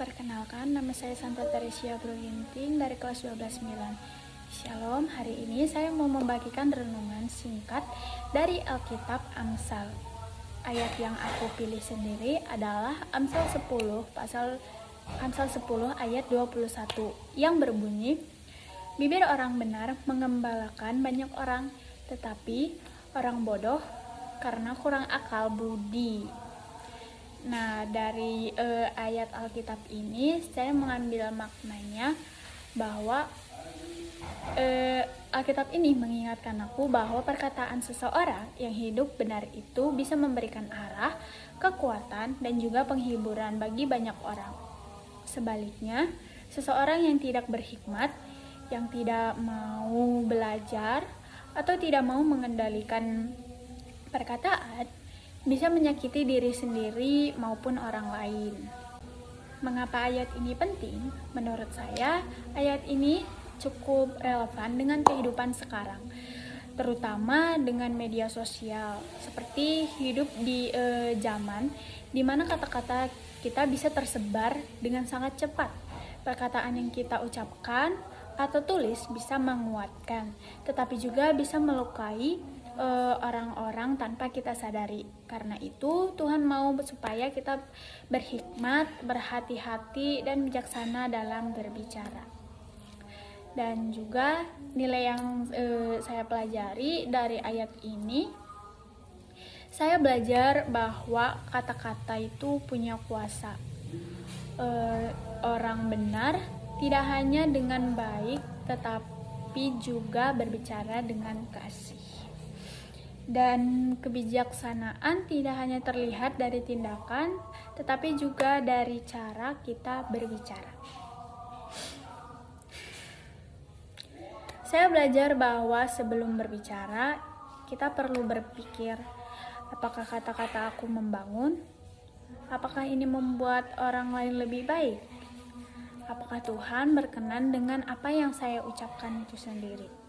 Perkenalkan, nama saya Santa Teresia Broginting dari kelas 12-9. Shalom, hari ini saya mau membagikan renungan singkat dari Alkitab Amsal. Ayat yang aku pilih sendiri adalah Amsal 10 ayat 21 yang berbunyi, bibir orang benar mengembalakan banyak orang, tetapi orang bodoh karena kurang akal budi. Nah, dari ayat Alkitab ini saya mengambil maknanya bahwa Alkitab ini mengingatkan aku bahwa perkataan seseorang yang hidup benar itu bisa memberikan arah, kekuatan, dan juga penghiburan bagi banyak orang. Sebaliknya, seseorang yang tidak berhikmat, yang tidak mau belajar, atau tidak mau mengendalikan perkataan, bisa menyakiti diri sendiri maupun orang lain. Mengapa ayat ini penting? Menurut saya, ayat ini cukup relevan dengan kehidupan sekarang, terutama dengan media sosial, seperti hidup di zaman di mana kata-kata kita bisa tersebar dengan sangat cepat. Perkataan yang kita ucapkan atau tulis bisa menguatkan, tetapi juga bisa melukai orang-orang tanpa kita sadari. Karena itu Tuhan mau supaya kita berhikmat, berhati-hati, dan bijaksana dalam berbicara. Dan juga nilai yang saya pelajari dari ayat ini, saya belajar bahwa kata-kata itu punya kuasa. Orang benar tidak hanya dengan baik, tetapi juga berbicara dengan kasih. Dan kebijaksanaan tidak hanya terlihat dari tindakan, tetapi juga dari cara kita berbicara. Saya belajar bahwa sebelum berbicara, kita perlu berpikir, apakah kata-kata aku membangun? Apakah ini membuat orang lain lebih baik? Apakah Tuhan berkenan dengan apa yang saya ucapkan itu sendiri?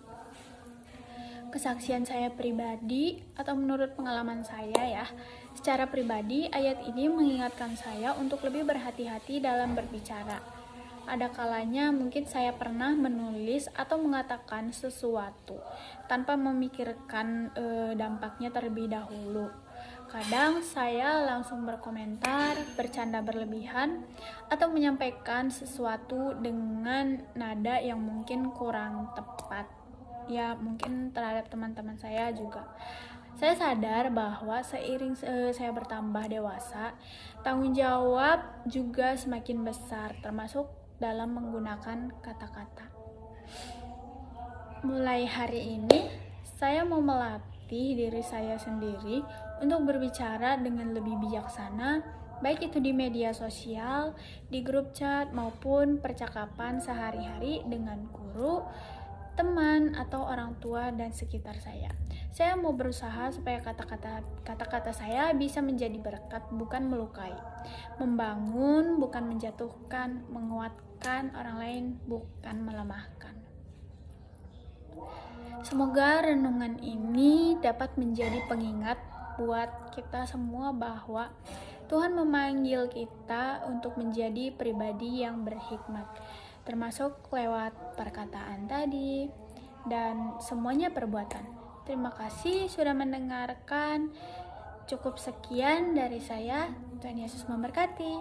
Kesaksian saya pribadi atau menurut pengalaman saya ya, secara pribadi ayat ini mengingatkan saya untuk lebih berhati-hati dalam berbicara. Ada kalanya mungkin saya pernah menulis atau mengatakan sesuatu tanpa memikirkan dampaknya terlebih dahulu. Kadang saya langsung berkomentar, bercanda berlebihan, atau menyampaikan sesuatu dengan nada yang mungkin kurang tepat. Ya, mungkin terhadap teman-teman saya juga. Saya sadar bahwa seiring saya bertambah dewasa, tanggung jawab juga semakin besar, termasuk dalam menggunakan kata-kata. Mulai hari ini, saya mau melatih diri saya sendiri untuk berbicara dengan lebih bijaksana, baik itu di media sosial, di grup chat, maupun percakapan sehari-hari dengan guru, teman, atau orang tua dan sekitar saya. Saya mau berusaha supaya kata-kata saya bisa menjadi berkat, bukan melukai, membangun, bukan menjatuhkan, menguatkan orang lain, bukan melemahkan. Semoga renungan ini dapat menjadi pengingat buat kita semua bahwa Tuhan memanggil kita untuk menjadi pribadi yang berhikmat, termasuk lewat perkataan tadi dan semuanya perbuatan. Terima kasih sudah mendengarkan. Cukup sekian dari saya. Tuhan Yesus memberkati.